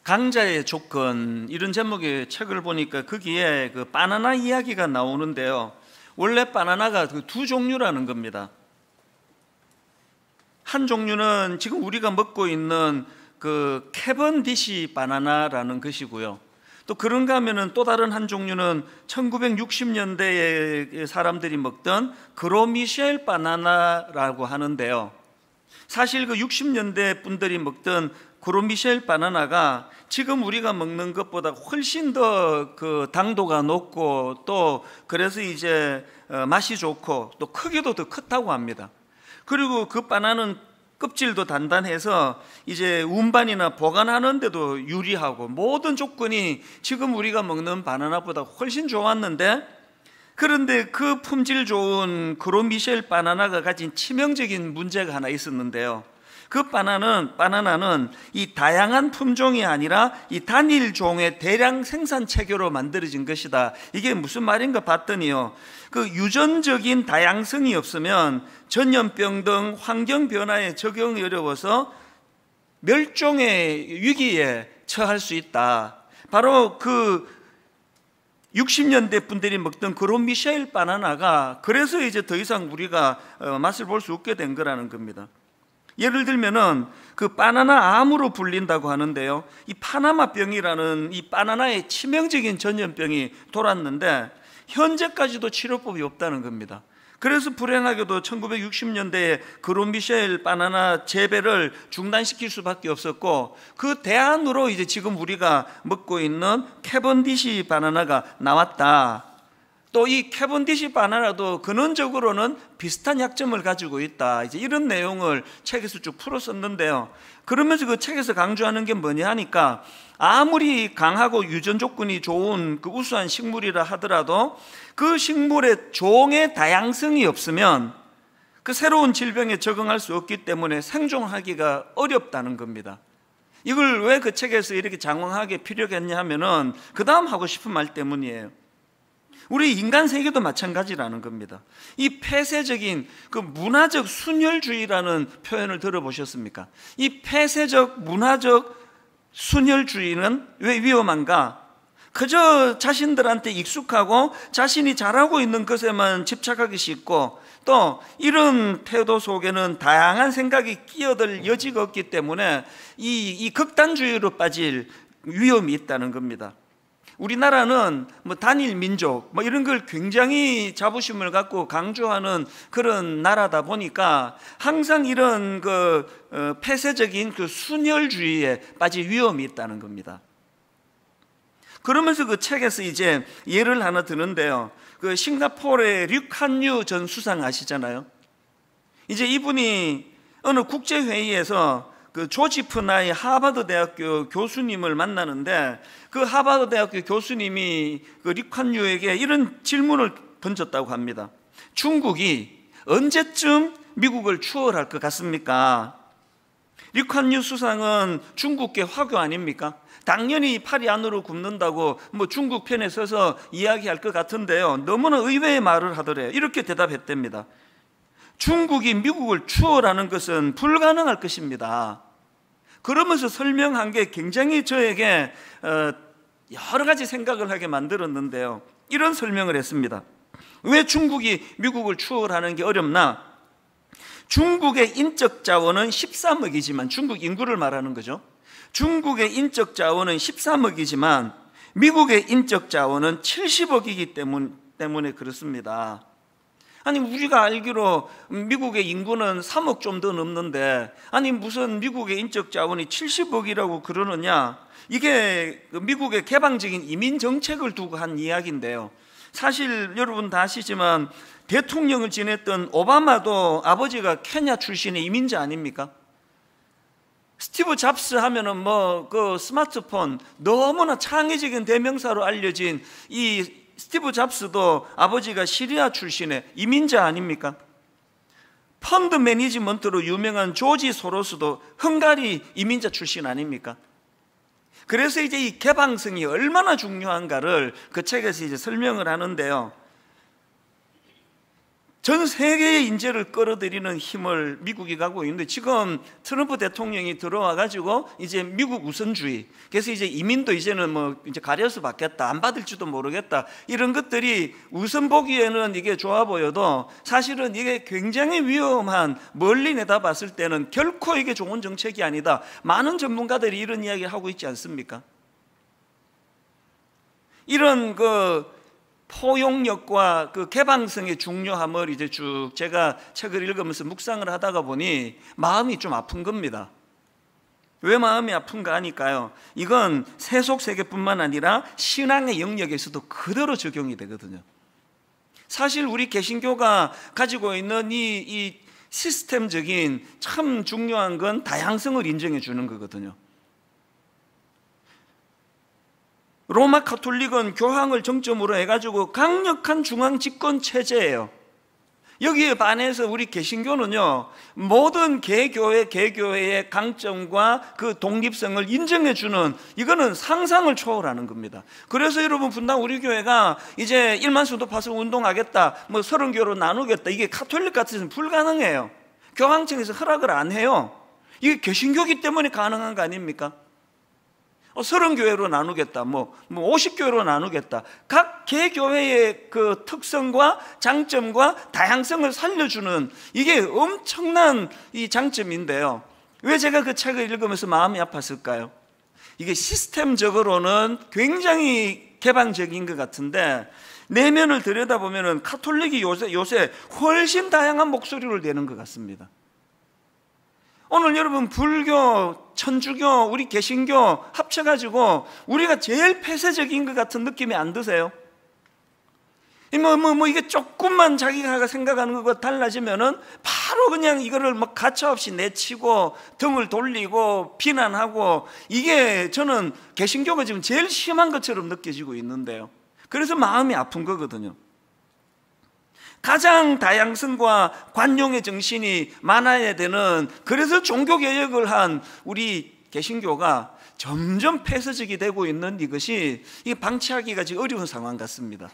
강자의 조건, 이런 제목의 책을 보니까 거기에 그 바나나 이야기가 나오는데요. 원래 바나나가 그 두 종류라는 겁니다. 한 종류는 지금 우리가 먹고 있는 그 캐번디시 바나나라는 것이고요. 또 그런가 하면은 또 다른 한 종류는 1960년대에 사람들이 먹던 그로미셸 바나나라고 하는데요. 사실 그 60년대 분들이 먹던 그로미셸 바나나가 지금 우리가 먹는 것보다 훨씬 더 그 당도가 높고 또 그래서 이제 맛이 좋고 또 크기도 더 크다고 합니다. 그리고 그 바나나는 껍질도 단단해서 이제 운반이나 보관하는 데도 유리하고 모든 조건이 지금 우리가 먹는 바나나보다 훨씬 좋았는데, 그런데 그 품질 좋은 그로미셸 바나나가 가진 치명적인 문제가 하나 있었는데요. 그 바나나는 이 다양한 품종이 아니라 이 단일 종의 대량 생산 체계로 만들어진 것이다. 이게 무슨 말인가 봤더니요, 그 유전적인 다양성이 없으면 전염병 등 환경 변화에 적응이 어려워서 멸종의 위기에 처할 수 있다. 바로 그 60년대 분들이 먹던 그로미셸 바나나가 그래서 이제 더 이상 우리가 맛을 볼 수 없게 된 거라는 겁니다. 예를 들면은 그 바나나 암으로 불린다고 하는데요, 이 파나마병이라는 이 바나나의 치명적인 전염병이 돌았는데 현재까지도 치료법이 없다는 겁니다. 그래서 불행하게도 1960년대에 그로미셸 바나나 재배를 중단시킬 수밖에 없었고, 그 대안으로 이제 지금 우리가 먹고 있는 캐번디시 바나나가 나왔다. 또 이 캐번디시 바나나도 근원적으로는 비슷한 약점을 가지고 있다. 이제 이런 내용을 책에서 쭉 풀었었는데요. 그러면서 그 책에서 강조하는 게 뭐냐 하니까, 아무리 강하고 유전 조건이 좋은 그 우수한 식물이라 하더라도 그 식물의 종의 다양성이 없으면 그 새로운 질병에 적응할 수 없기 때문에 생존하기가 어렵다는 겁니다. 이걸 왜 그 책에서 이렇게 장황하게 피력했냐 하면은 그 다음 하고 싶은 말 때문이에요. 우리 인간 세계도 마찬가지라는 겁니다. 이 폐쇄적인 그 문화적 순혈주의라는 표현을 들어보셨습니까? 이 폐쇄적 문화적 순혈주의는 왜 위험한가? 그저 자신들한테 익숙하고 자신이 잘하고 있는 것에만 집착하기 쉽고, 또 이런 태도 속에는 다양한 생각이 끼어들 여지가 없기 때문에 이 극단주의로 빠질 위험이 있다는 겁니다. 우리나라는 뭐 단일 민족 뭐 이런 걸 굉장히 자부심을 갖고 강조하는 그런 나라다 보니까 항상 이런 그 폐쇄적인 그 순혈주의에 빠질 위험이 있다는 겁니다. 그러면서 그 책에서 이제 예를 하나 드는데요. 그 싱가포르의 류칸유 전 수상 아시잖아요. 이제 이분이 어느 국제회의에서 그 조지프 나이 하버드 대학교 교수님을 만나는데, 그 하버드 대학교 교수님이 그 류칸유에게 이런 질문을 던졌다고 합니다. 중국이 언제쯤 미국을 추월할 것 같습니까? 류칸유 수상은 중국계 화교 아닙니까? 당연히 팔이 안으로 굽는다고 뭐 중국 편에 서서 이야기할 것 같은데요, 너무나 의외의 말을 하더래요. 이렇게 대답했답니다. 중국이 미국을 추월하는 것은 불가능할 것입니다. 그러면서 설명한 게 굉장히 저에게 여러 가지 생각을 하게 만들었는데요. 이런 설명을 했습니다. 왜 중국이 미국을 추월하는 게 어렵나? 중국의 인적 자원은 13억이지만, 중국 인구를 말하는 거죠. 중국의 인적 자원은 13억이지만 미국의 인적 자원은 70억이기 때문에 그렇습니다. 아니, 우리가 알기로 미국의 인구는 3억 좀 더 넘는데, 아니 무슨 미국의 인적 자원이 70억이라고 그러느냐? 이게 미국의 개방적인 이민 정책을 두고 한 이야기인데요. 사실 여러분 다 아시지만 대통령을 지냈던 오바마도 아버지가 케냐 출신의 이민자 아닙니까? 스티브 잡스 하면은 뭐 그 스마트폰 너무나 창의적인 대명사로 알려진 이 스티브 잡스도 아버지가 시리아 출신의 이민자 아닙니까? 펀드 매니지먼트로 유명한 조지 소로스도 헝가리 이민자 출신 아닙니까? 그래서 이제 이 개방성이 얼마나 중요한가를 그 책에서 이제 설명을 하는데요. 전 세계의 인재를 끌어들이는 힘을 미국이 갖고 있는데, 지금 트럼프 대통령이 들어와 가지고 이제 미국 우선주의, 그래서 이제 이민도 이제는 뭐 이제 가려서 받겠다, 안 받을지도 모르겠다, 이런 것들이 우선 보기에는 이게 좋아 보여도 사실은 이게 굉장히 위험한, 멀리 내다봤을 때는 결코 이게 좋은 정책이 아니다. 많은 전문가들이 이런 이야기를 하고 있지 않습니까? 이런 포용력과 개방성의 중요함을 이제 쭉 제가 책을 읽으면서 묵상을 하다가 보니 마음이 좀 아픈 겁니다. 왜 마음이 아픈가 하니까요, 이건 세속 세계뿐만 아니라 신앙의 영역에서도 그대로 적용이 되거든요. 사실 우리 개신교가 가지고 있는 이 시스템적인 참 중요한 건 다양성을 인정해 주는 거거든요. 로마 카톨릭은 교황을 정점으로 해가지고 강력한 중앙 집권 체제예요. 여기에 반해서 우리 개신교는요, 모든 개교회의 강점과 그 독립성을 인정해주는, 이거는 상상을 초월하는 겁니다. 그래서 여러분, 분당 우리 교회가 이제 1만 수도파서 운동하겠다, 뭐 30교로 나누겠다, 이게 카톨릭 같아서는 불가능해요. 교황청에서 허락을 안 해요. 이게 개신교기 때문에 가능한 거 아닙니까? 30교회로 나누겠다, 뭐 50교회로 나누겠다. 각 개교회의 그 특성과 장점과 다양성을 살려주는, 이게 엄청난 이 장점인데요. 왜 제가 그 책을 읽으면서 마음이 아팠을까요? 이게 시스템적으로는 굉장히 개방적인 것 같은데, 내면을 들여다보면 카톨릭이 요새 훨씬 다양한 목소리를 내는 것 같습니다. 오늘 여러분, 불교, 천주교, 우리 개신교 합쳐가지고 우리가 제일 폐쇄적인 것 같은 느낌이 안 드세요? 이게 조금만 자기가 생각하는 것과 달라지면은 바로 그냥 이거를 막 가차없이 내치고 등을 돌리고 비난하고, 이게 저는 개신교가 지금 제일 심한 것처럼 느껴지고 있는데요. 그래서 마음이 아픈 거거든요. 가장 다양성과 관용의 정신이 많아야 되는, 그래서 종교개혁을 한 우리 개신교가 점점 폐쇄적이 되고 있는 이것이, 이게 방치하기가 지금 어려운 상황 같습니다.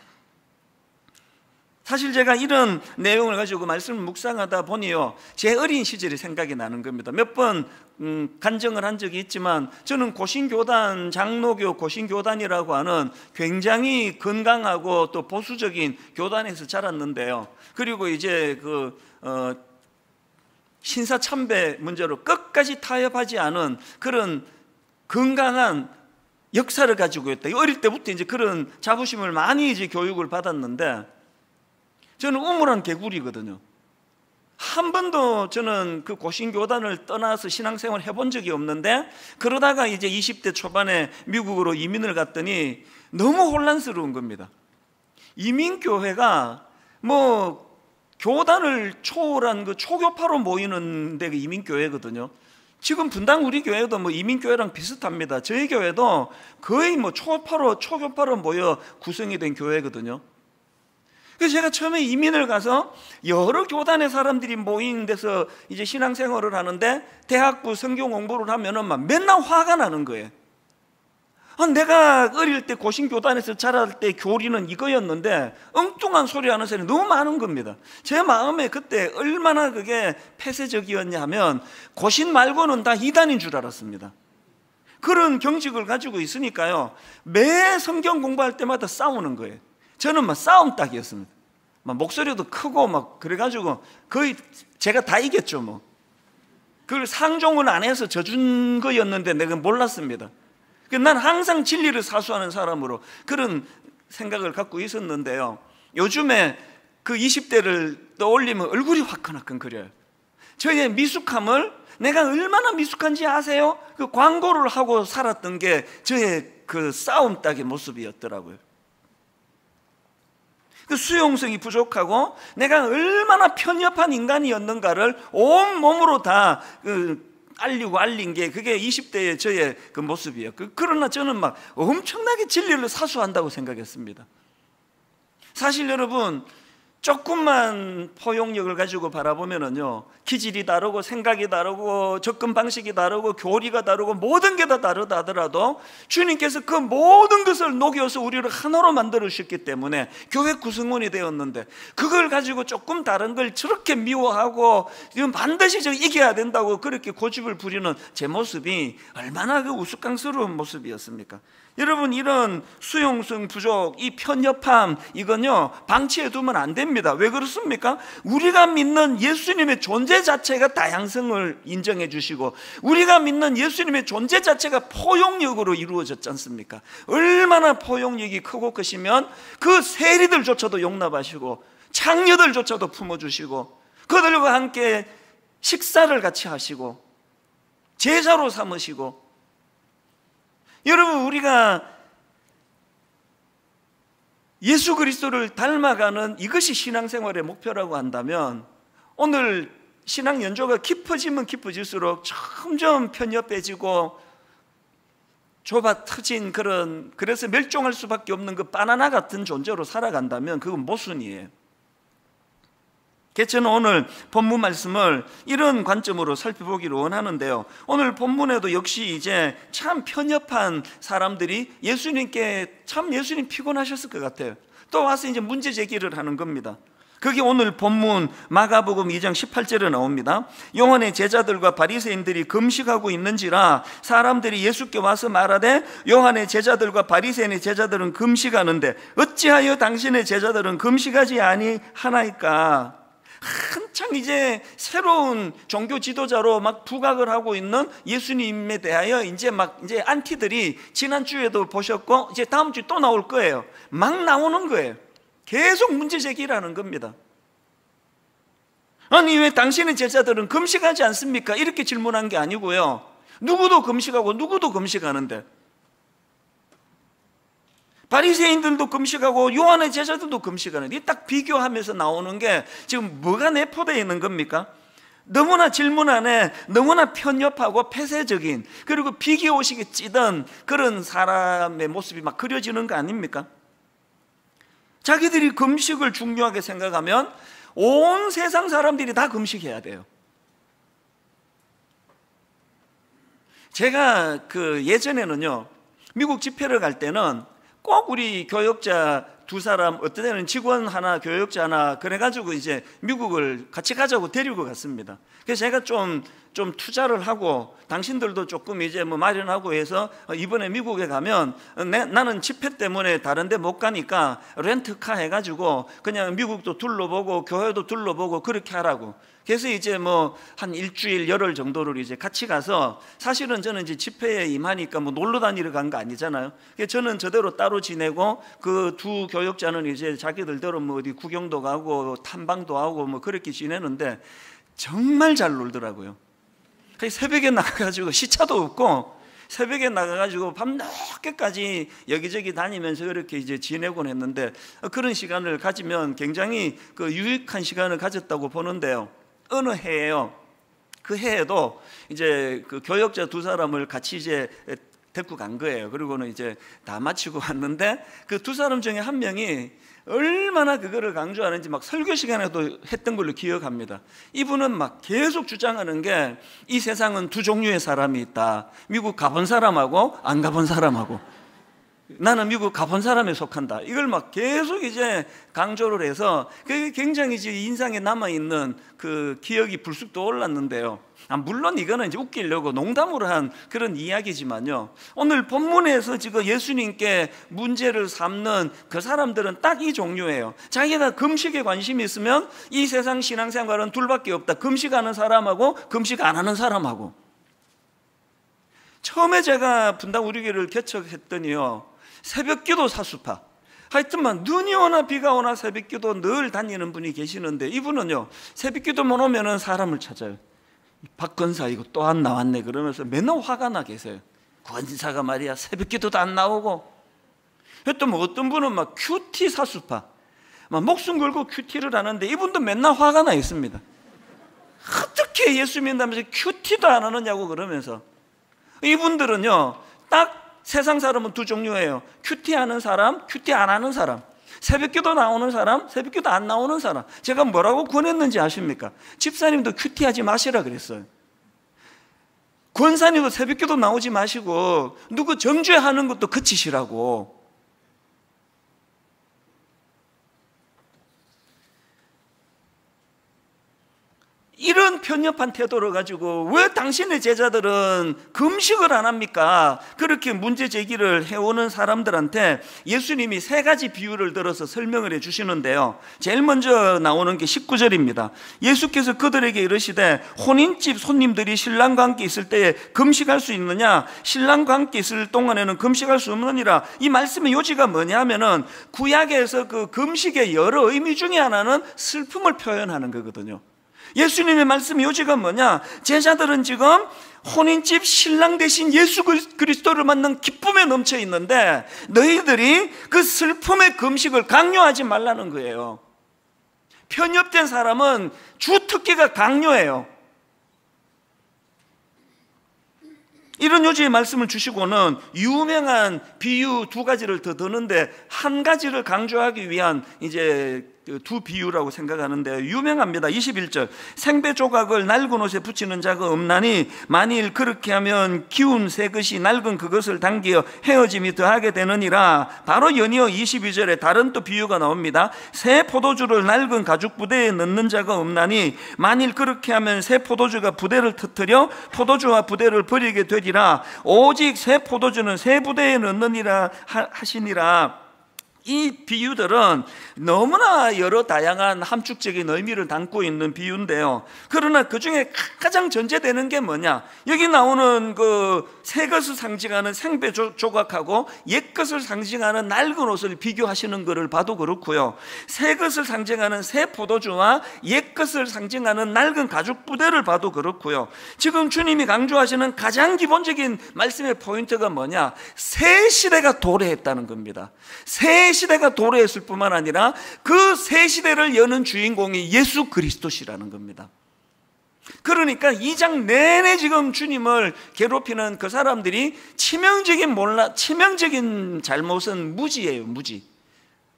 사실 제가 이런 내용을 가지고 말씀을 묵상하다 보니요, 제 어린 시절이 생각이 나는 겁니다. 몇 번 간증을 한 적이 있지만, 저는 고신교단, 장로교 고신교단이라고 하는 굉장히 건강하고 또 보수적인 교단에서 자랐는데요. 그리고 이제 신사참배 문제로 끝까지 타협하지 않은 그런 건강한 역사를 가지고 있다. 어릴 때부터 이제 그런 자부심을 많이 이제 교육을 받았는데, 저는 우물한 개구리거든요. 한 번도 저는 그 고신교단을 떠나서 신앙생활을 해본 적이 없는데, 그러다가 이제 20대 초반에 미국으로 이민을 갔더니 너무 혼란스러운 겁니다. 이민교회가 뭐 교단을 초월한 그 초교파로 모이는 데가 이민교회거든요. 지금 분당 우리 교회도 뭐 이민교회랑 비슷합니다. 저희 교회도 거의 뭐 초교파로 모여 구성이 된 교회거든요. 그래서 제가 처음에 이민을 가서 여러 교단의 사람들이 모인 데서 이제 신앙생활을 하는데, 대학부 성경 공부를 하면은 막 맨날 화가 나는 거예요. 내가 어릴 때 고신교단에서 자랄 때 교리는 이거였는데 엉뚱한 소리 하는 사람이 너무 많은 겁니다. 제 마음에 그때 얼마나 그게 폐쇄적이었냐 하면, 고신 말고는 다 이단인 줄 알았습니다. 그런 경직을 가지고 있으니까요, 매 성경 공부할 때마다 싸우는 거예요. 저는 막 싸움 딱이었습니다. 막 목소리도 크고 막 그래가지고 거의 제가 다 이겼죠 뭐. 그걸 상종을 안 해서 져준 거였는데 내가 몰랐습니다. 난 항상 진리를 사수하는 사람으로 그런 생각을 갖고 있었는데요, 요즘에 그 20대를 떠올리면 얼굴이 화끈화끈거려요. 저의 미숙함을, 내가 얼마나 미숙한지 아세요? 그 광고를 하고 살았던 게 저의 그 싸움 딱의 모습이었더라고요. 그 수용성이 부족하고 내가 얼마나 편협한 인간이었는가를 온몸으로 다 알린 게 그게 20대의 저의 그 모습이에요. 그러나 저는 막 엄청나게 진리를 사수한다고 생각했습니다. 사실 여러분, 조금만 포용력을 가지고 바라보면은요, 기질이 다르고 생각이 다르고 접근 방식이 다르고 교리가 다르고 모든 게 다 다르다 하더라도 주님께서 그 모든 것을 녹여서 우리를 하나로 만들어 주셨기 때문에 교회 구성원이 되었는데, 그걸 가지고 조금 다른 걸 저렇게 미워하고 이건 반드시 저 이겨야 된다고 그렇게 고집을 부리는 제 모습이 얼마나 그 우스꽝스러운 모습이었습니까? 여러분, 이런 수용성 부족, 이 편협함, 이건요 방치해 두면 안 됩니다. 왜 그렇습니까? 우리가 믿는 예수님의 존재 자체가 다양성을 인정해 주시고, 우리가 믿는 예수님의 존재 자체가 포용력으로 이루어졌지 않습니까? 얼마나 포용력이 크고 크시면 그 세리들조차도 용납하시고 창녀들조차도 품어주시고 그들과 함께 식사를 같이 하시고 제자로 삼으시고. 여러분, 우리가 예수 그리스도를 닮아가는 이것이 신앙생활의 목표라고 한다면, 오늘 신앙 연조가 깊어지면 깊어질수록 점점 편협해지고 좁아 터진 그래서 멸종할 수밖에 없는 그 바나나 같은 존재로 살아간다면 그건 모순이에요. 그래서 저는 오늘 본문 말씀을 이런 관점으로 살펴보기를 원하는데요, 오늘 본문에도 역시 이제 참 편협한 사람들이 예수님께 참 예수님 피곤하셨을 것 같아요. 또 와서 이제 문제 제기를 하는 겁니다. 그게 오늘 본문 마가복음 2장 18절에 나옵니다. 요한의 제자들과 바리새인들이 금식하고 있는지라 사람들이 예수께 와서 말하되, 요한의 제자들과 바리새인의 제자들은 금식하는데 어찌하여 당신의 제자들은 금식하지 아니하나이까? 한창 이제 새로운 종교 지도자로 막 부각을 하고 있는 예수님에 대하여 이제 안티들이 지난주에도 보셨고 이제 다음 주에 또 나올 거예요. 막 나오는 거예요. 계속 문제 제기를 하는 겁니다. 아니, 왜 당신의 제자들은 금식하지 않습니까? 이렇게 질문한 게 아니고요, 누구도 금식하고 누구도 금식하는데, 바리새인들도 금식하고 요한의 제자들도 금식하는데, 딱 비교하면서 나오는 게 지금 뭐가 내포되어 있는 겁니까? 너무나 질문 안에 너무나 편협하고 폐쇄적인, 그리고 비교의식에 찌든 그런 사람의 모습이 막 그려지는 거 아닙니까? 자기들이 금식을 중요하게 생각하면 온 세상 사람들이 다 금식해야 돼요. 제가 예전에는요, 미국 집회를 갈 때는 꼭 우리 교역자 두 사람, 어떤 때는 직원 하나, 교역자 하나, 그래가지고 이제 미국을 같이 가자고 데리고 갔습니다. 그래서 제가 좀 투자를 하고, 당신들도 조금 이제 마련하고 해서 이번에 미국에 가면 나는 집회 때문에 다른 데 못 가니까 렌트카 해가지고 그냥 미국도 둘러보고 교회도 둘러보고 그렇게 하라고. 그래서 이제 한 일주일, 열흘 정도를 이제 같이 가서, 사실은 저는 이제 집회에 임하니까 놀러 다니러 간 거 아니잖아요. 그래서 저는 저대로 따로 지내고, 그 두 교역자는 이제 자기들대로 어디 구경도 가고 탐방도 하고 그렇게 지내는데 정말 잘 놀더라고요. 새벽에 나가가지고 시차도 없고 새벽에 나가가지고 밤늦게까지 여기저기 다니면서 그렇게 이제 지내곤 했는데, 그런 시간을 가지면 굉장히 유익한 시간을 가졌다고 보는데요, 어느 해에요, 그 해에도 이제 그 교역자 두 사람을 같이 이제 데리고 간 거예요. 그리고는 이제 다 마치고 왔는데, 그 두 사람 중에 한 명이 얼마나 그거를 강조하는지 막 설교 시간에도 했던 걸로 기억합니다. 이분은 막 계속 주장하는 게, 이 세상은 두 종류의 사람이 있다. 미국 가본 사람하고 안 가본 사람하고. 나는 미국 가본 사람에 속한다. 이걸 막 계속 이제 강조를 해서 그게 굉장히 이제 인상에 남아있는 그 기억이 불쑥 떠올랐는데요. 물론 이거는 이제 웃기려고 농담으로 한 그런 이야기지만요, 오늘 본문에서 지금 예수님께 문제를 삼는 그 사람들은 딱 이 종류예요. 자기가 금식에 관심이 있으면 이 세상 신앙생활은 둘밖에 없다. 금식하는 사람하고 금식 안 하는 사람하고. 처음에 제가 분당 우리 교회를 개척했더니요, 새벽기도 사수파, 하여튼만 눈이 오나 비가 오나 새벽기도 늘 다니는 분이 계시는데, 이분은요 새벽기도만 오면은 사람을 찾아요. 박건사 이거 또 안 나왔네 그러면서 맨날 화가 나 계세요. 권사가 말이야 새벽기도도 안 나오고. 또 어떤 분은 막 큐티 사수파, 막 목숨 걸고 큐티를 하는데, 이분도 맨날 화가 나 있습니다. 어떻게 예수 믿는다면서 큐티도 안 하느냐고 그러면서. 이분들은요 딱 세상 사람은 두 종류예요. 큐티하는 사람, 큐티 안 하는 사람. 새벽기도 나오는 사람, 새벽기도 안 나오는 사람, 제가 뭐라고 권했는지 아십니까? 집사님도 큐티하지 마시라 그랬어요. 권사님도 새벽기도 나오지 마시고 누구 정죄하는 것도 그치시라고. 이런 편협한 태도를 가지고 왜 당신의 제자들은 금식을 안 합니까? 그렇게 문제 제기를 해오는 사람들한테 예수님이 세 가지 비유를 들어서 설명을 해주시는데요, 제일 먼저 나오는 게 19절입니다. 예수께서 그들에게 이르시되 혼인집 손님들이 신랑과 함께 있을 때에 금식할 수 있느냐? 신랑과 함께 있을 동안에는 금식할 수 없느니라. 이 말씀의 요지가 뭐냐 하면은 구약에서 그 금식의 여러 의미 중에 하나는 슬픔을 표현하는 거거든요. 예수님의 말씀의 요지가 뭐냐? 제자들은 지금 혼인집 신랑 대신 예수 그리스도를 만난 기쁨에 넘쳐 있는데 너희들이 그 슬픔의 금식을 강요하지 말라는 거예요. 편협된 사람은 주특기가 강요해요. 이런 요지의 말씀을 주시고는 유명한 비유 두 가지를 더 드는데 한 가지를 강조하기 위한 이제 두 비유라고 생각하는데 유명합니다. 21절, 생배 조각을 낡은 옷에 붙이는 자가 없나니 만일 그렇게 하면 기운 새 것이 낡은 그것을 당기어 헤어짐이 더하게 되느니라. 바로 연이어 22절에 다른 또 비유가 나옵니다. 새 포도주를 낡은 가죽 부대에 넣는 자가 없나니 만일 그렇게 하면 새 포도주가 부대를 터뜨려 포도주와 부대를 버리게 되리라. 오직 새 포도주는 새 부대에 넣느니라 하시니라. 이 비유들은 너무나 여러 다양한 함축적인 의미를 담고 있는 비유인데요, 그러나 그 중에 가장 전제되는 게 뭐냐? 여기 나오는 그 새 것을 상징하는 생배 조각하고 옛 것을 상징하는 낡은 옷을 비교하시는 것을 봐도 그렇고요, 새 것을 상징하는 새 포도주와 옛 것을 상징하는 낡은 가죽 부대를 봐도 그렇고요, 지금 주님이 강조하시는 가장 기본적인 말씀의 포인트가 뭐냐? 새 시대가 도래했다는 겁니다. 새 시대가 도래했을 뿐만 아니라 그 새 시대를 여는 주인공이 예수 그리스도시라는 겁니다. 그러니까 2장 내내 지금 주님을 괴롭히는 그 사람들이 치명적인 잘못은 무지예요. 무지.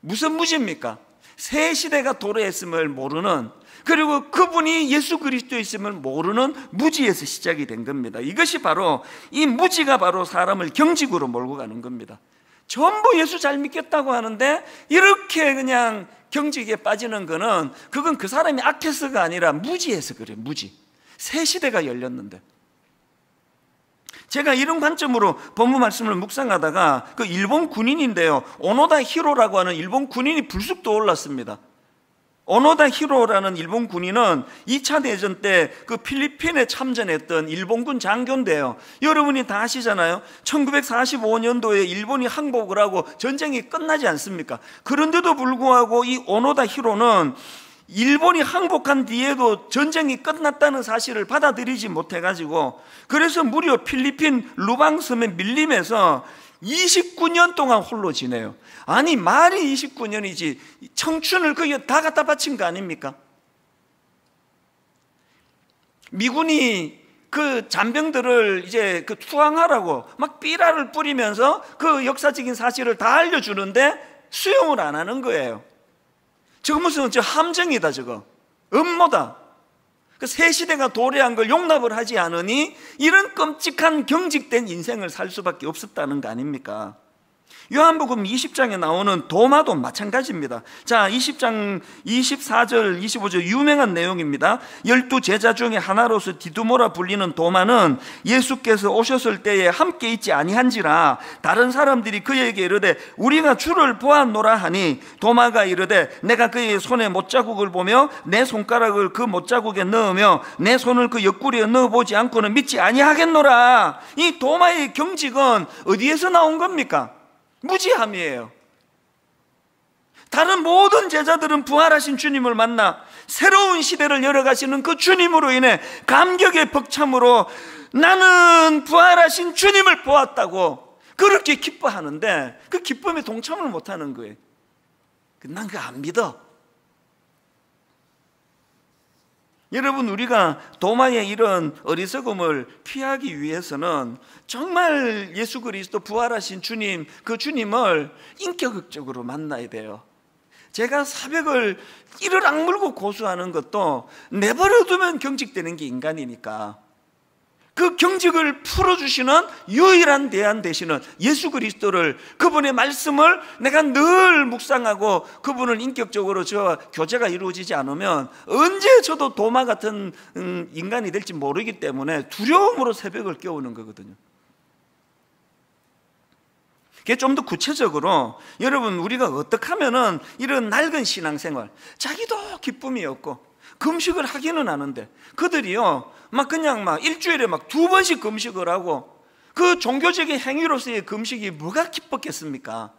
무슨 무지입니까? 새 시대가 도래했음을 모르는, 그리고 그분이 예수 그리스도였음을 모르는 무지에서 시작이 된 겁니다. 이것이 바로, 이 무지가 바로 사람을 경직으로 몰고 가는 겁니다. 전부 예수 잘 믿겠다고 하는데 이렇게 그냥 경직에 빠지는 거는, 그건 그 사람이 악해서가 아니라 무지해서 그래요. 무지. 새 시대가 열렸는데. 제가 이런 관점으로 본문 말씀을 묵상하다가 그 일본 군인인데요, 오노다 히로라고 하는 일본 군인이 불쑥 떠올랐습니다. 오노다 히로라는 일본 군인은 2차 대전 때 그 필리핀에 참전했던 일본군 장교인데요, 여러분이 다 아시잖아요. 1945년도에 일본이 항복을 하고 전쟁이 끝나지 않습니까? 그런데도 불구하고 이 오노다 히로는 일본이 항복한 뒤에도 전쟁이 끝났다는 사실을 받아들이지 못해가지고, 그래서 무려 필리핀 루방섬에 밀림해서 29년 동안 홀로 지내요. 아니, 말이 29년이지 청춘을 거기에 다 갖다 바친 거 아닙니까? 미군이 그 잔병들을 이제 그 투항하라고 막 삐라를 뿌리면서 그 역사적인 사실을 다 알려주는데 수용을 안 하는 거예요. 저거 무슨 함정이다, 저거 음모다. 그 새 시대가 도래한 걸 용납을 하지 않으니 이런 끔찍한 경직된 인생을 살 수밖에 없었다는 거 아닙니까? 요한복음 20장에 나오는 도마도 마찬가지입니다. 자, 20장 24절 25절 유명한 내용입니다. 12 제자 중에 하나로서 디두모라 불리는 도마는 예수께서 오셨을 때에 함께 있지 아니한지라 다른 사람들이 그에게 이르되 우리가 주를 보았노라 하니, 도마가 이르되 내가 그의 손에 못자국을 보며 내 손가락을 그 못자국에 넣으며 내 손을 그 옆구리에 넣어보지 않고는 믿지 아니하겠노라. 이 도마의 경직은 어디에서 나온 겁니까? 무지함이에요. 다른 모든 제자들은 부활하신 주님을 만나 새로운 시대를 열어가시는 그 주님으로 인해 감격의 벅참으로 나는 부활하신 주님을 보았다고 그렇게 기뻐하는데 그 기쁨에 동참을 못하는 거예요. 난 그거 안 믿어. 여러분, 우리가 도마의 이런 어리석음을 피하기 위해서는 정말 예수 그리스도 부활하신 주님, 그 주님을 인격적으로 만나야 돼요. 제가 새벽을 이를 악물고 고수하는 것도 내버려두면 경직되는 게 인간이니까 그 경직을 풀어주시는 유일한 대안 되시는 예수 그리스도를, 그분의 말씀을 내가 늘 묵상하고 그분을 인격적으로 저와 교제가 이루어지지 않으면 언제 저도 도마 같은 인간이 될지 모르기 때문에 두려움으로 새벽을 깨우는 거거든요. 그게 좀 더 구체적으로 여러분, 우리가 어떻게 하면은 이런 낡은 신앙생활, 자기도 기쁨이 없고 금식을 하기는 하는데 그들이요 막 그냥 막 일주일에 막 2번씩 금식을 하고, 그 종교적인 행위로서의 금식이 뭐가 기뻤겠습니까?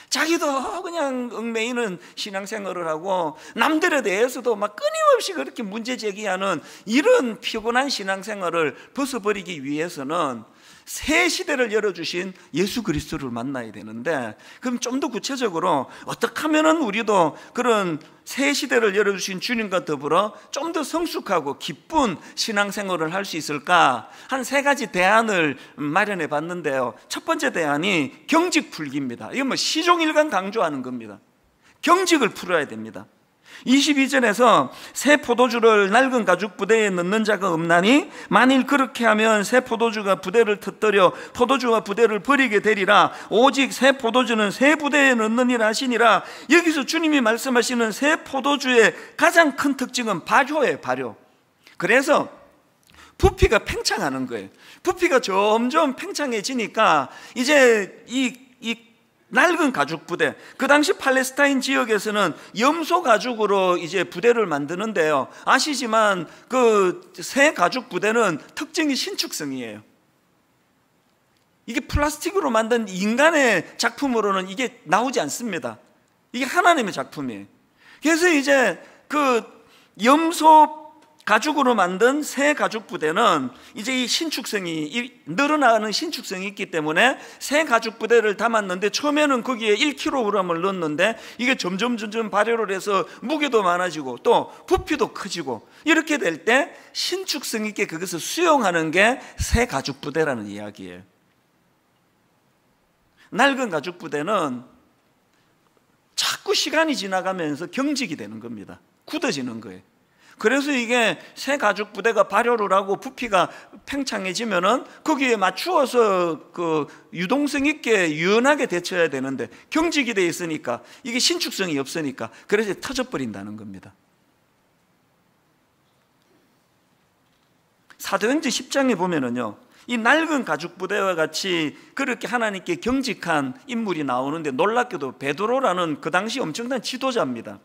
자기도 그냥 얽매이는 신앙생활을 하고 남들에 대해서도 막 끊임없이 그렇게 문제 제기하는 이런 피곤한 신앙생활을 벗어버리기 위해서는 새 시대를 열어주신 예수 그리스도를 만나야 되는데, 그럼 좀 더 구체적으로 어떻게 하면 우리도 그런 새 시대를 열어주신 주님과 더불어 좀 더 성숙하고 기쁜 신앙생활을 할 수 있을까? 한 3가지 대안을 마련해 봤는데요, 첫 번째 대안이 경직 풀기입니다. 이건 뭐 시종일관 강조하는 겁니다. 경직을 풀어야 됩니다. 22절에서 새 포도주를 낡은 가죽 부대에 넣는 자가 없나니 만일 그렇게 하면 새 포도주가 부대를 터뜨려 포도주와 부대를 버리게 되리라. 오직 새 포도주는 새 부대에 넣느니라 하시니라. 여기서 주님이 말씀하시는 새 포도주의 가장 큰 특징은 발효예요. 발효. 그래서 부피가 팽창하는 거예요. 부피가 점점 팽창해지니까 이제 이 낡은 가죽 부대, 그 당시 팔레스타인 지역에서는 염소 가죽으로 이제 부대를 만드는데요, 아시지만 그 새 가죽 부대는 특징이 신축성이에요. 이게 플라스틱으로 만든 인간의 작품으로는 이게 나오지 않습니다. 이게 하나님의 작품이에요. 그래서 이제 그 염소 가죽으로 만든 새 가죽 부대는 이제 이 신축성이, 늘어나는 신축성이 있기 때문에 새 가죽 부대를 담았는데 처음에는 거기에 1kg을 넣었는데 이게 점점 발효를 해서 무게도 많아지고 또 부피도 커지고, 이렇게 될 때 신축성 있게 그것을 수용하는 게 새 가죽 부대라는 이야기예요. 낡은 가죽 부대는 자꾸 시간이 지나가면서 경직이 되는 겁니다. 굳어지는 거예요. 그래서 이게 새 가죽 부대가 발효를 하고 부피가 팽창해지면은 거기에 맞추어서 그 유동성 있게 유연하게 대처해야 되는데 경직이 돼 있으니까 이게 신축성이 없으니까 그래서 터져버린다는 겁니다. 사도행전 10장에 보면은요, 이 낡은 가죽 부대와 같이 그렇게 하나님께 경직한 인물이 나오는데 놀랍게도 베드로라는 그 당시 엄청난 지도자입니다.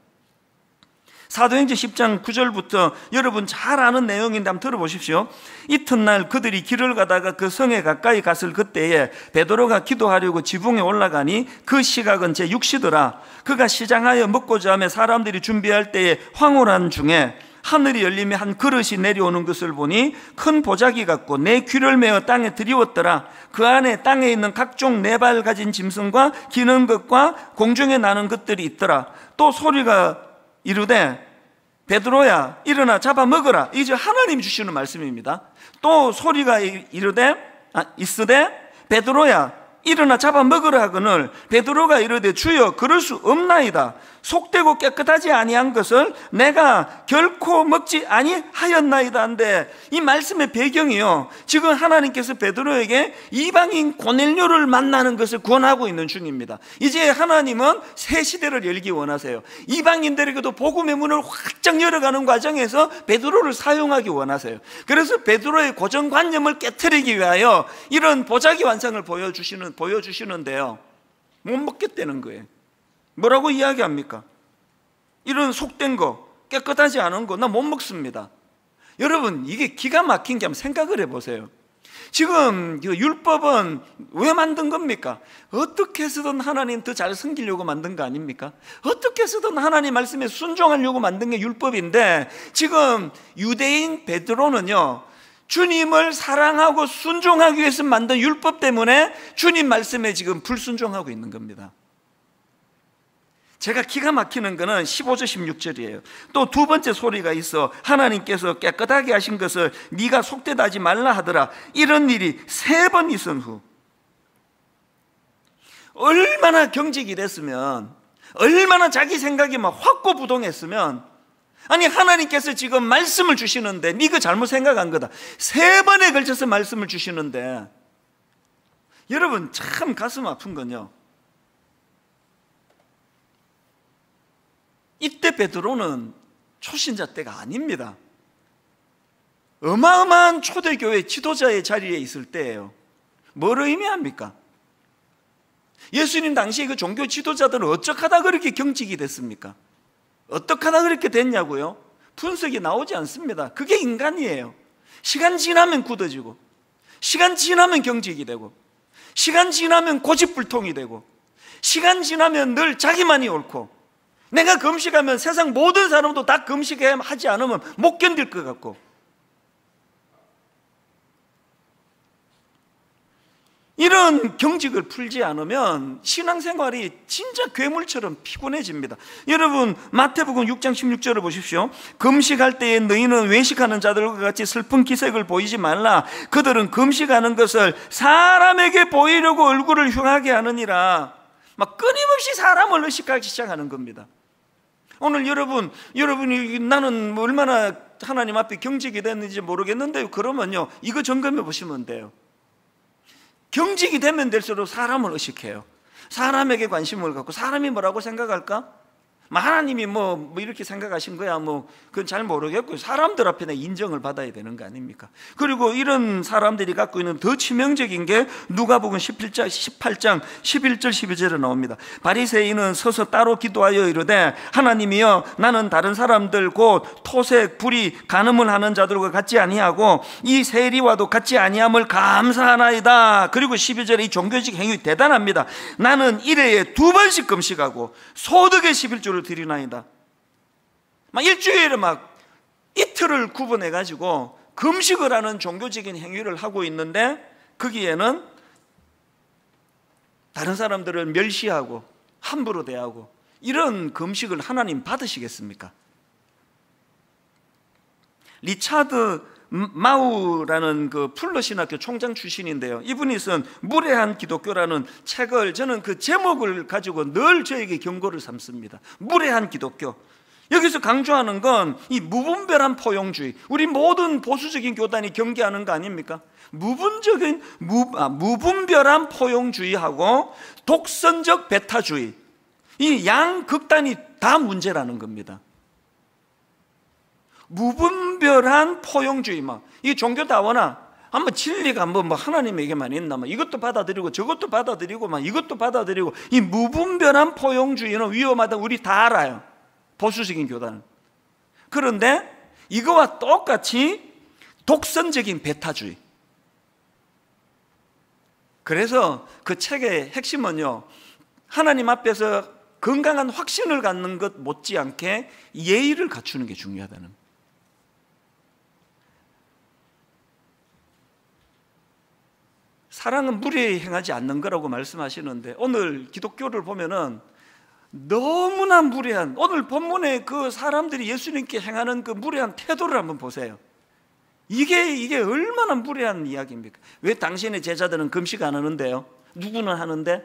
사도행전 10장 9절부터 여러분 잘 아는 내용인데 한번 들어보십시오. 이튿날 그들이 길을 가다가 그 성에 가까이 갔을 그때에 베드로가 기도하려고 지붕에 올라가니 그 시각은 제6시더라. 그가 시장하여 먹고자 하며 사람들이 준비할 때에 황홀한 중에 하늘이 열리며 한 그릇이 내려오는 것을 보니 큰 보자기 같고 내 귀를 메어 땅에 들이웠더라. 그 안에 땅에 있는 각종 4발 가진 짐승과 기는 것과 공중에 나는 것들이 있더라. 또 소리가 이르되 베드로야 일어나 잡아 먹으라. 이제 하나님 주시는 말씀입니다. 또 소리가 이르되 있으되 베드로야 일어나 잡아 먹으라 하거늘 베드로가 이르되 주여 그럴 수 없나이다. 속되고 깨끗하지 아니한 것을 내가 결코 먹지 아니하였나이다 한데, 이 말씀의 배경이요, 지금 하나님께서 베드로에게 이방인 고넬료를 만나는 것을 권하고 있는 중입니다. 이제 하나님은 새 시대를 열기 원하세요. 이방인들에게도 복음의 문을 활짝 열어가는 과정에서 베드로를 사용하기 원하세요. 그래서 베드로의 고정관념을 깨트리기 위하여 이런 보자기 완성을 보여주시는데요, 못 먹겠다는 거예요. 뭐라고 이야기합니까? 이런 속된 거, 깨끗하지 않은 거 나 못 먹습니다. 여러분, 이게 기가 막힌 게 한번 생각을 해보세요. 지금 율법은 왜 만든 겁니까? 어떻게 해서든 하나님 더 잘 섬기려고 만든 거 아닙니까? 어떻게 해서든 하나님 말씀에 순종하려고 만든 게 율법인데, 지금 유대인 베드로는요, 주님을 사랑하고 순종하기 위해서 만든 율법 때문에 주님 말씀에 지금 불순종하고 있는 겁니다. 제가 기가 막히는 것은 15절 16절이에요. 또 두 번째 소리가 있어 하나님께서 깨끗하게 하신 것을 네가 속되다 하지 말라 하더라. 이런 일이 3번 있은 후 얼마나 경직이 됐으면 얼마나 자기 생각이 막 확고부동했으면, 아니 하나님께서 지금 말씀을 주시는데 네가 잘못 생각한 거다, 3번에 걸쳐서 말씀을 주시는데, 여러분 참 가슴 아픈 건요, 이때 베드로는 초신자 때가 아닙니다. 어마어마한 초대교회 지도자의 자리에 있을 때예요. 뭘 의미합니까? 예수님 당시에 그 종교 지도자들은 어쩌하다 그렇게 경직이 됐습니까? 어떡하다 그렇게 됐냐고요? 분석이 나오지 않습니다. 그게 인간이에요. 시간 지나면 굳어지고, 시간 지나면 경직이 되고, 시간 지나면 고집불통이 되고, 시간 지나면 늘 자기만이 옳고, 내가 금식하면 세상 모든 사람도 다 금식하지 않으면 못 견딜 것 같고, 이런 경직을 풀지 않으면 신앙생활이 진짜 괴물처럼 피곤해집니다. 여러분 마태복음 6장 16절을 보십시오. 금식할 때에 너희는 외식하는 자들과 같이 슬픈 기색을 보이지 말라. 그들은 금식하는 것을 사람에게 보이려고 얼굴을 흉하게 하느니라. 막 끊임없이 사람을 의식하기 시작하는 겁니다. 오늘 여러분이 나는 얼마나 하나님 앞에 경직이 됐는지 모르겠는데요, 그러면요 이거 점검해 보시면 돼요. 경직이 되면 될수록 사람을 의식해요. 사람에게 관심을 갖고, 사람이 뭐라고 생각할까? 하나님이 뭐 이렇게 생각하신 거야, 그건 잘 모르겠고, 사람들 앞에 내 인정을 받아야 되는 거 아닙니까? 그리고 이런 사람들이 갖고 있는 더 치명적인 게 누가복음 18장 11절 12절에 나옵니다. 바리새인은 서서 따로 기도하여 이르되, 하나님이여 나는 다른 사람들 곧 토색, 불의, 간음을 하는 자들과 같지 아니하고 이 세리와도 같지 아니함을 감사하나이다. 그리고 12절에 이 종교적 행위 대단합니다. 나는 1회에 2번씩 금식하고 소득의 11조를 드리나이다. 일주일에 이틀을 구분해 가지고 금식을 하는 종교적인 행위를 하고 있는데, 거기에는 다른 사람들을 멸시하고 함부로 대하고, 이런 금식을 하나님 받으시겠습니까? 리차드 마우라는 그 풀러 신학교 총장 출신인데요, 이분이 쓴 무례한 기독교라는 책을, 저는 그 제목을 가지고 늘 저에게 경고를 삼습니다. 무례한 기독교. 여기서 강조하는 건 이 무분별한 포용주의, 우리 모든 보수적인 교단이 경계하는 거 아닙니까? 무분별한 포용주의하고 독선적 배타주의, 이 양극단이 다 문제라는 겁니다. 무분별한 포용주의, 이 종교 다원아, 진리가 하나님에게만 있나, 이것도 받아들이고 저것도 받아들이고 이것도 받아들이고, 이 무분별한 포용주의는 위험하다, 우리 다 알아요, 보수적인 교단은. 그런데 이거와 똑같이 독선적인 배타주의. 그래서 그 책의 핵심은요, 하나님 앞에서 건강한 확신을 갖는 것 못지않게 예의를 갖추는 게 중요하다는. 사랑은 무례히 행하지 않는 거라고 말씀하시는데, 오늘 기독교를 보면은 너무나 무례한, 오늘 본문에 그 사람들이 예수님께 행하는 그 무례한 태도를 한번 보세요. 이게 얼마나 무례한 이야기입니까? 왜 당신의 제자들은 금식 안 하는데요? 누구는 하는데?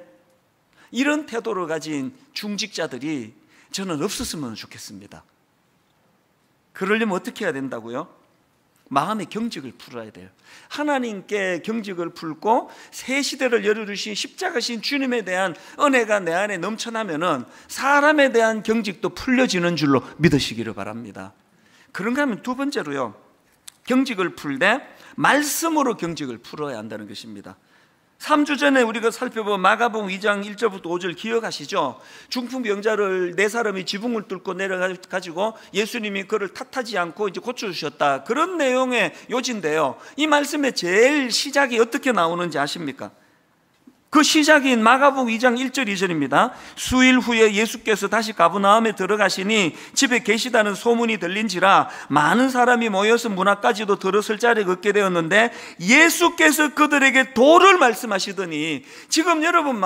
이런 태도를 가진 중직자들이 저는 없었으면 좋겠습니다. 그러려면 어떻게 해야 된다고요? 마음의 경직을 풀어야 돼요. 하나님께 경직을 풀고 새 시대를 열어주신 십자가신 주님에 대한 은혜가 내 안에 넘쳐나면은 사람에 대한 경직도 풀려지는 줄로 믿으시기를 바랍니다. 그런가 하면 두 번째로요, 경직을 풀 때 말씀으로 경직을 풀어야 한다는 것입니다. 3주 전에 우리가 살펴본 마가복음 2장 1절부터 5절 기억하시죠? 중풍병자를 4사람이 지붕을 뚫고 내려가지고 예수님이 그를 탓하지 않고 이제 고쳐주셨다, 그런 내용의 요지인데요, 이 말씀의 제일 시작이 어떻게 나오는지 아십니까? 그 시작인 마가복음 2장 1절 2절입니다. 수일 후에 예수께서 다시 가버나움에 들어가시니 집에 계시다는 소문이 들린지라 많은 사람이 모여서 문 앞까지도 들어설 자리가 없게 되었는데, 예수께서 그들에게 도를 말씀하시더니, 지금 여러분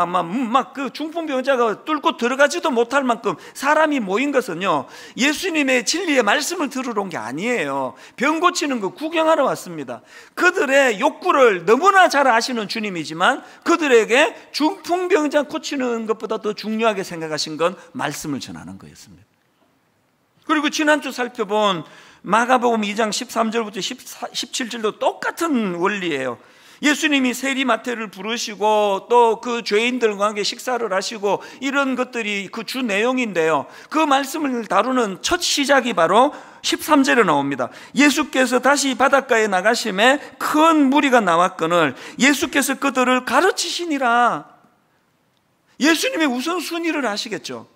그 중풍병자가 뚫고 들어가지도 못할 만큼 사람이 모인 것은요, 예수님의 진리의 말씀을 들으러 온 게 아니에요. 병 고치는 거 구경하러 왔습니다. 그들의 욕구를 너무나 잘 아시는 주님이지만 그들에게 우리에게 중풍병자 고치는 것보다 더 중요하게 생각하신 건 말씀을 전하는 거였습니다. 그리고 지난주 살펴본 마가복음 2장 13절부터 17절도 똑같은 원리예요. 예수님이 세리마태를 부르시고 또 그 죄인들과 함께 식사를 하시고 이런 것들이 그 주 내용인데요, 그 말씀을 다루는 첫 시작이 바로 13절에 나옵니다. 예수께서 다시 바닷가에 나가심에 큰 무리가 나왔거늘 예수께서 그들을 가르치시니라. 예수님의 우선순위를 아시겠죠?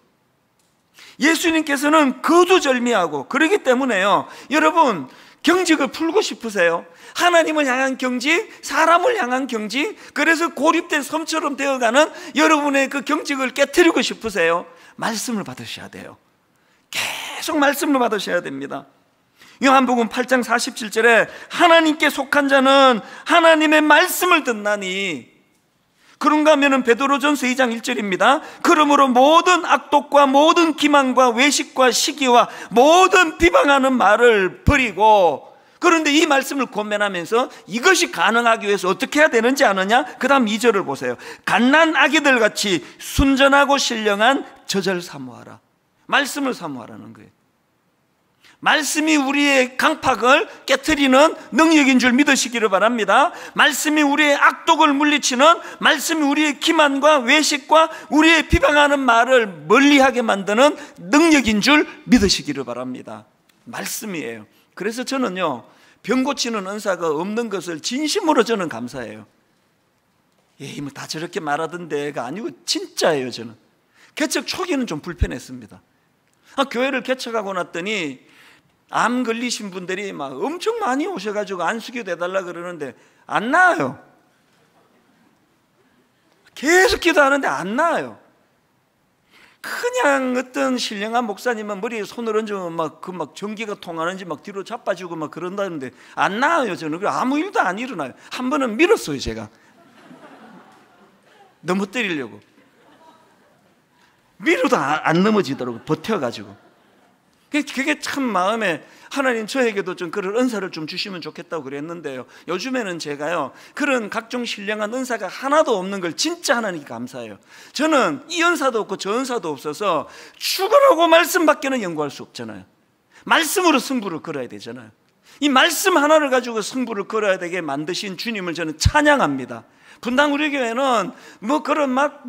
예수님께서는 거두절미하고, 그렇기 때문에요, 여러분 경직을 풀고 싶으세요? 하나님을 향한 경직, 사람을 향한 경직, 그래서 고립된 섬처럼 되어가는 여러분의 그 경직을 깨트리고 싶으세요? 말씀을 받으셔야 돼요. 계속 말씀을 받으셔야 됩니다. 요한복음 8장 47절에 하나님께 속한 자는 하나님의 말씀을 듣나니, 그런가 하면 베드로전서 2장 1절입니다. 그러므로 모든 악독과 모든 기만과 외식과 시기와 모든 비방하는 말을 버리고, 그런데 이 말씀을 권면하면서 이것이 가능하기 위해서 어떻게 해야 되는지 아느냐? 그 다음 2절을 보세요. 갓난 아기들 같이 순전하고 신령한 젖을 사모하라. 말씀을 사모하라는 거예요. 말씀이 우리의 강팍을 깨트리는 능력인 줄 믿으시기를 바랍니다. 말씀이 우리의 악독을 물리치는, 말씀이 우리의 기만과 외식과 우리의 비방하는 말을 멀리하게 만드는 능력인 줄 믿으시기를 바랍니다. 말씀이에요. 그래서 저는요, 병 고치는 은사가 없는 것을 진심으로 저는 감사해요. 뭐 다 저렇게 말하던데가 아니고 진짜예요. 저는 개척 초기는 좀 불편했습니다. 교회를 개척하고 났더니 암 걸리신 분들이 막 엄청 많이 오셔가지고 안수기도 해달라 그러는데 안 나아요. 계속 기도하는데 안 나아요. 그냥 어떤 신령한 목사님은 머리에 손을 얹으면 막 전기가 통하는지 막 뒤로 자빠지고 막 그런다는데 안 나아요. 저는 아무 일도 안 일어나요. 한 번은 밀었어요, 제가. 너무 때리려고. 밀어도 안 넘어지더라고요. 버텨가지고. 그게 참 마음에, 하나님 저에게도 좀 그런 은사를 좀 주시면 좋겠다고 그랬는데요, 요즘에는 제가요, 그런 각종 신령한 은사가 하나도 없는 걸 진짜 하나님께 감사해요. 저는 이 은사도 없고 저 은사도 없어서 죽으라고 말씀밖에는 연구할 수 없잖아요. 말씀으로 승부를 걸어야 되잖아요. 이 말씀 하나를 가지고 승부를 걸어야 되게 만드신 주님을 저는 찬양합니다. 분당 우리 교회는 뭐 그런 막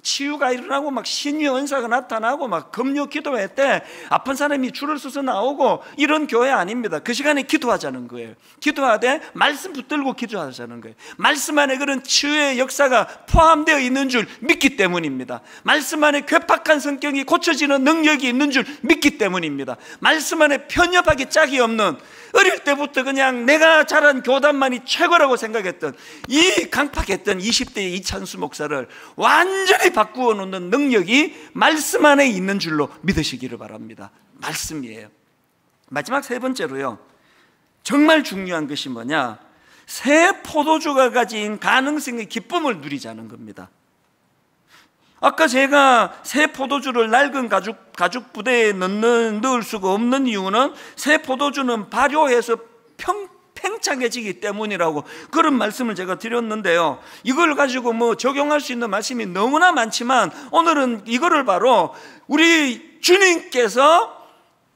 치유가 일어나고 막 신유 은사가 나타나고 막 금요 기도회 때 아픈 사람이 줄을 서서 나오고 이런 교회 아닙니다. 그 시간에 기도하자는 거예요. 기도하되 말씀 붙들고 기도하자는 거예요. 말씀 안에 그런 치유의 역사가 포함되어 있는 줄 믿기 때문입니다. 말씀 안에 괴팍한 성격이 고쳐지는 능력이 있는 줄 믿기 때문입니다. 말씀 안에 편협하기 짝이 없는, 어릴 때부터 그냥 내가 자란 교단만이 최고라고 생각했던 이 강팍했던 20대의 이찬수 목사를 완전히 바꾸어 놓는 능력이 말씀 안에 있는 줄로 믿으시기를 바랍니다. 말씀이에요. 마지막 세 번째로요, 정말 중요한 것이 뭐냐? 새 포도주가 가진 가능성의 기쁨을 누리자는 겁니다. 아까 제가 새 포도주를 낡은 가죽 부대에 넣을 수가 없는 이유는 새 포도주는 발효해서 팽창해지기 때문이라고 그런 말씀을 제가 드렸는데요, 이걸 가지고 뭐 적용할 수 있는 말씀이 너무나 많지만 오늘은 이거를 바로 우리 주님께서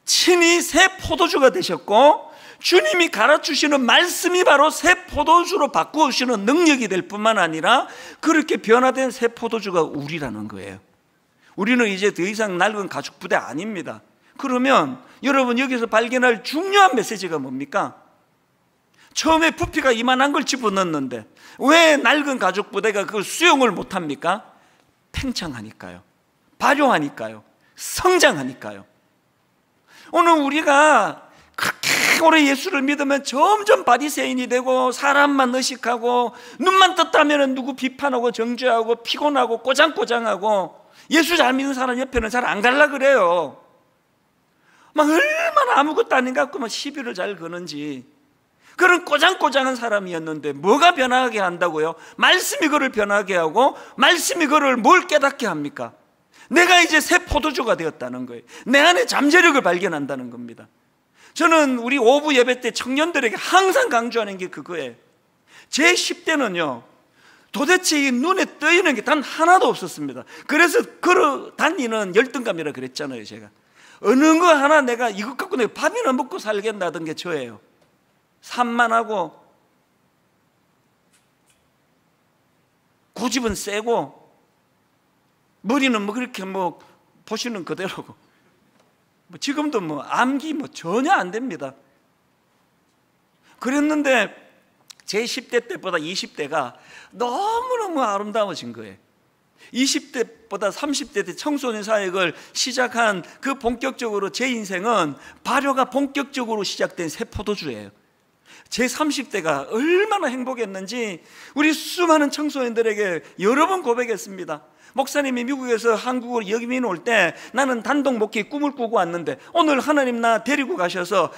친히 새 포도주가 되셨고, 주님이 가르치시는 말씀이 바로 새 포도주로 바꾸시는 능력이 될 뿐만 아니라 그렇게 변화된 새 포도주가 우리라는 거예요. 우리는 이제 더 이상 낡은 가죽 부대 아닙니다. 그러면 여러분 여기서 발견할 중요한 메시지가 뭡니까? 처음에 부피가 이만한 걸 집어넣는데 왜 낡은 가죽 부대가 그걸 수용을 못합니까? 팽창하니까요, 발효하니까요, 성장하니까요. 오늘 우리가 그렇게 오래 예수를 믿으면 점점 바리새인이 되고 사람만 의식하고 눈만 떴다면 누구 비판하고 정죄하고 피곤하고 꼬장꼬장하고, 예수 잘 믿는 사람 옆에는 잘 안 갈라 그래요. 막 얼마나 아무것도 아닌 것 같고 막 시비를 잘 거는지. 그런 꼬장꼬장한 사람이었는데 뭐가 변하게 한다고요? 말씀이 그를 변하게 하고, 말씀이 그를 뭘 깨닫게 합니까? 내가 이제 새 포도주가 되었다는 거예요. 내 안에 잠재력을 발견한다는 겁니다. 저는 우리 오부 예배 때 청년들에게 항상 강조하는 게 그거예요. 제 10대는요, 도대체 이 눈에 떠있는 게 단 하나도 없었습니다. 그래서 걸어 다니는 열등감이라 그랬잖아요. 제가 어느 거 하나 내가 이것 갖고 내가 밥이나 먹고 살겠다던 게 저예요. 산만하고 고집은 세고 머리는 뭐 그렇게 뭐 보시는 그대로고 뭐 지금도 뭐 암기 뭐 전혀 안 됩니다. 그랬는데 제 10대 때보다 20대가 너무너무 아름다워진 거예요. 20대보다 30대 때 청소년 사역을 시작한 그 본격적으로 제 인생은 발효가 본격적으로 시작된 새 포도주예요. 제 30대가 얼마나 행복했는지 우리 수많은 청소년들에게 여러 번 고백했습니다. 목사님이 미국에서 한국으로 여기민 올 때 나는 단독 목회 꿈을 꾸고 왔는데 오늘 하나님 나 데리고 가셔서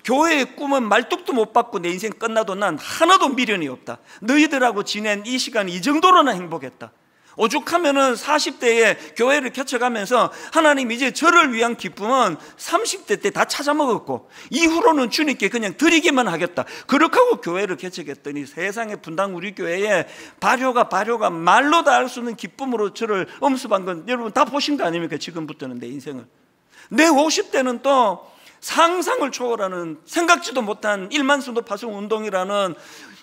교회의 꿈은 말뚝도 못 받고 내 인생 끝나도 난 하나도 미련이 없다. 너희들하고 지낸 이 시간 이 정도로나 행복했다. 오죽하면은 40대에 교회를 개척하면서 하나님 이제 저를 위한 기쁨은 30대 때 다 찾아먹었고 이후로는 주님께 그냥 드리기만 하겠다. 그렇게 하고 교회를 개척했더니 세상에 분당 우리 교회에 발효가 말로 다 알 수 없는 기쁨으로 저를 엄습한 건 여러분 다 보신 거 아닙니까? 지금부터는 내 인생을. 내 50대는 또 상상을 초월하는 생각지도 못한 1만 순도 파송 운동이라는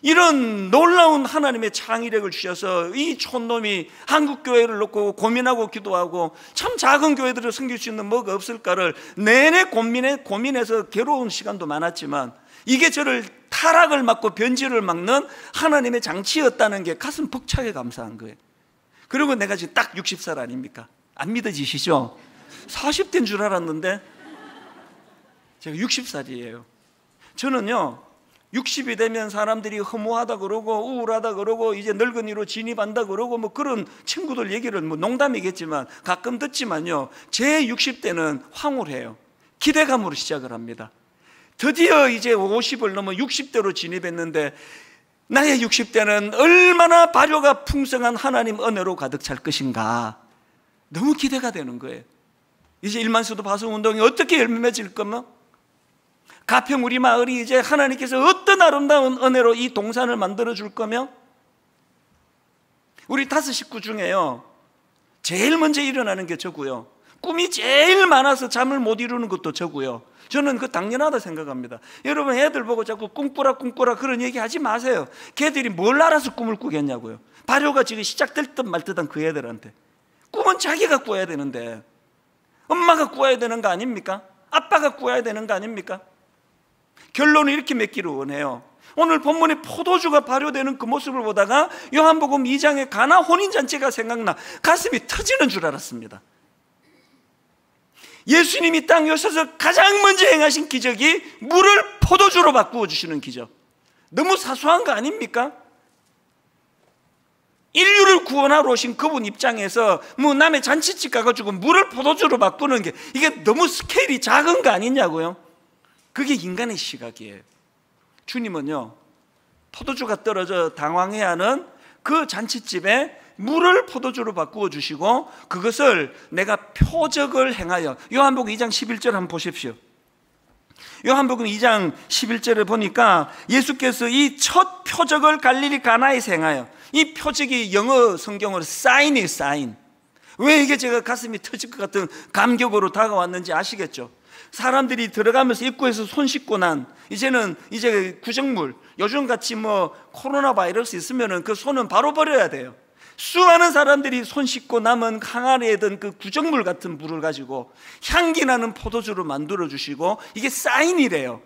이런 놀라운 하나님의 창의력을 주셔서 이 촌놈이 한국교회를 놓고 고민하고 기도하고 참 작은 교회들을 섬길 수 있는 뭐가 없을까를 내내 고민해서 괴로운 시간도 많았지만 이게 저를 타락을 막고 변질을 막는 하나님의 장치였다는 게 가슴 벅차게 감사한 거예요. 그리고 내가 지금 딱 60살 아닙니까? 안 믿어지시죠? 40대인 줄 알았는데 제가 60살이에요. 저는요 60이 되면 사람들이 허무하다 그러고 우울하다 그러고 이제 늙은이로 진입한다 그러고 뭐 그런 친구들 얘기를 뭐 농담이겠지만 가끔 듣지만요 제 60대는 황홀해요. 기대감으로 시작을 합니다. 드디어 이제 50을 넘어 60대로 진입했는데 나의 60대는 얼마나 발효가 풍성한 하나님 은혜로 가득 찰 것인가 너무 기대가 되는 거예요. 이제 1만 수도 파송 운동이 어떻게 열매 맺을 거며 가평 우리 마을이 이제 하나님께서 어떤 아름다운 은혜로 이 동산을 만들어 줄 거며 우리 5 식구 중에요 제일 먼저 일어나는 게 저고요. 꿈이 제일 많아서 잠을 못 이루는 것도 저고요. 저는 그 당연하다 생각합니다. 여러분 애들 보고 자꾸 꿈꾸라 그런 얘기 하지 마세요. 걔들이 뭘 알아서 꿈을 꾸겠냐고요. 발효가 지금 시작될 듯 말 듯한 그 애들한테 꿈은 자기가 꾸어야 되는데 엄마가 꾸어야 되는 거 아닙니까? 아빠가 꾸어야 되는 거 아닙니까? 결론을 이렇게 맺기를 원해요. 오늘 본문에 포도주가 발효되는 그 모습을 보다가 요한복음 2장의 가나 혼인잔치가 생각나 가슴이 터지는 줄 알았습니다. 예수님이 땅에 오셔서 가장 먼저 행하신 기적이 물을 포도주로 바꾸어 주시는 기적. 너무 사소한 거 아닙니까? 인류를 구원하러 오신 그분 입장에서 뭐 남의 잔치집 가가지고 물을 포도주로 바꾸는 게 이게 너무 스케일이 작은 거 아니냐고요. 그게 인간의 시각이에요. 주님은요 포도주가 떨어져 당황해야 하는 그 잔치집에 물을 포도주로 바꾸어 주시고 그것을 내가 표적을 행하여 요한복음 2장 11절 한번 보십시오. 요한복음 2장 11절을 보니까 예수께서 이 첫 표적을 갈릴리 가나에서 행하여 이 표적이 영어 성경으로 사인이에요. 사인. 왜 이게 제가 가슴이 터질 것 같은 감격으로 다가왔는지 아시겠죠? 사람들이 들어가면서 입구에서 손 씻고 난 이제는 이제 구정물 요즘같이 뭐 코로나 바이러스 있으면은 그 손은 바로 버려야 돼요. 수많은 사람들이 손 씻고 남은 항아리에 든 그 구정물 같은 물을 가지고 향기 나는 포도주로 만들어 주시고 이게 사인이래요.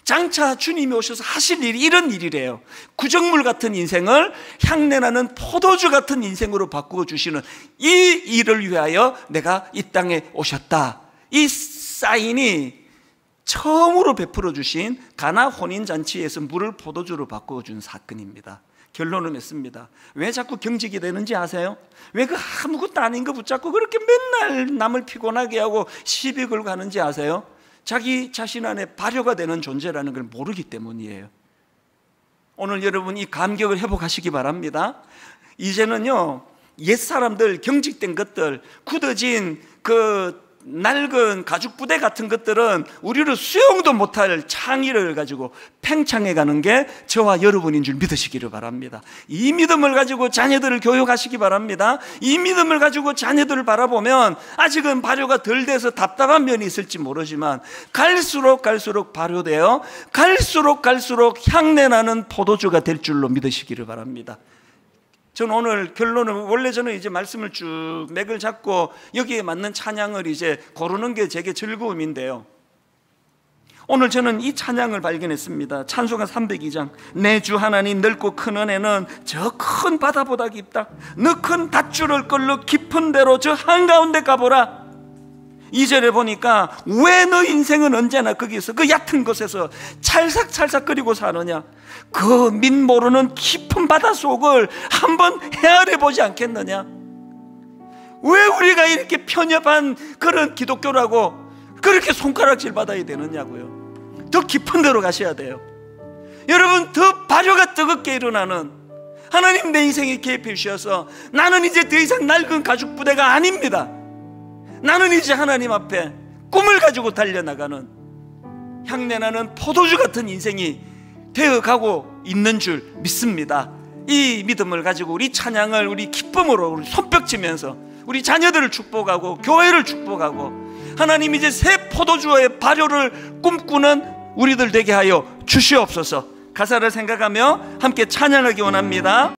장차 주님이 오셔서 하실 일이 이런 일이래요. 구정물 같은 인생을 향내나는 포도주 같은 인생으로 바꾸어 주시는 이 일을 위하여 내가 이 땅에 오셨다. 이 사인이 처음으로 베풀어 주신 가나 혼인잔치에서 물을 포도주로 바꾸어 준 사건입니다. 결론을 맺습니다. 왜 자꾸 경직이 되는지 아세요? 왜 그 아무것도 아닌 거 붙잡고 그렇게 맨날 남을 피곤하게 하고 시비 걸고 하는지 아세요? 자기 자신 안에 발효가 되는 존재라는 걸 모르기 때문이에요. 오늘 여러분 이 감격을 회복하시기 바랍니다. 이제는요 옛사람들 경직된 것들 굳어진 그 낡은 가죽 부대 같은 것들은 우리를 수용도 못할 창의를 가지고 팽창해 가는 게 저와 여러분인 줄 믿으시기를 바랍니다. 이 믿음을 가지고 자녀들을 교육하시기 바랍니다. 이 믿음을 가지고 자녀들을 바라보면 아직은 발효가 덜 돼서 답답한 면이 있을지 모르지만 갈수록 발효되어 갈수록 향내나는 포도주가 될 줄로 믿으시기를 바랍니다. 저는 오늘 결론은, 원래 저는 이제 말씀을 쭉 맥을 잡고 여기에 맞는 찬양을 이제 고르는 게 제게 즐거움인데요, 오늘 저는 이 찬양을 발견했습니다. 찬송가 302장. 내 주 하나님 넓고 큰 은혜는 저 큰 바다보다 깊다. 너 큰 닷줄을 끌러 깊은 데로 저 한가운데 가보라. 2절에 보니까 왜 너 인생은 언제나 거기서 그 얕은 곳에서 찰싹찰싹 끓이고 사느냐. 그 밑 모르는 깊은 바다 속을 한번 헤아려 보지 않겠느냐. 왜 우리가 이렇게 편협한 그런 기독교라고 그렇게 손가락질 받아야 되느냐고요. 더 깊은 데로 가셔야 돼요. 여러분, 더 발효가 뜨겁게 일어나는, 하나님 내 인생에 개입해 주셔서 나는 이제 더 이상 낡은 가죽 부대가 아닙니다. 나는 이제 하나님 앞에 꿈을 가지고 달려나가는 향내나는 포도주 같은 인생이 되어가고 있는 줄 믿습니다. 이 믿음을 가지고 우리 찬양을 우리 기쁨으로 우리 손뼉치면서 우리 자녀들을 축복하고 교회를 축복하고 하나님 이제 새 포도주의 발효를 꿈꾸는 우리들 되게 하여 주시옵소서. 가사를 생각하며 함께 찬양하기 원합니다.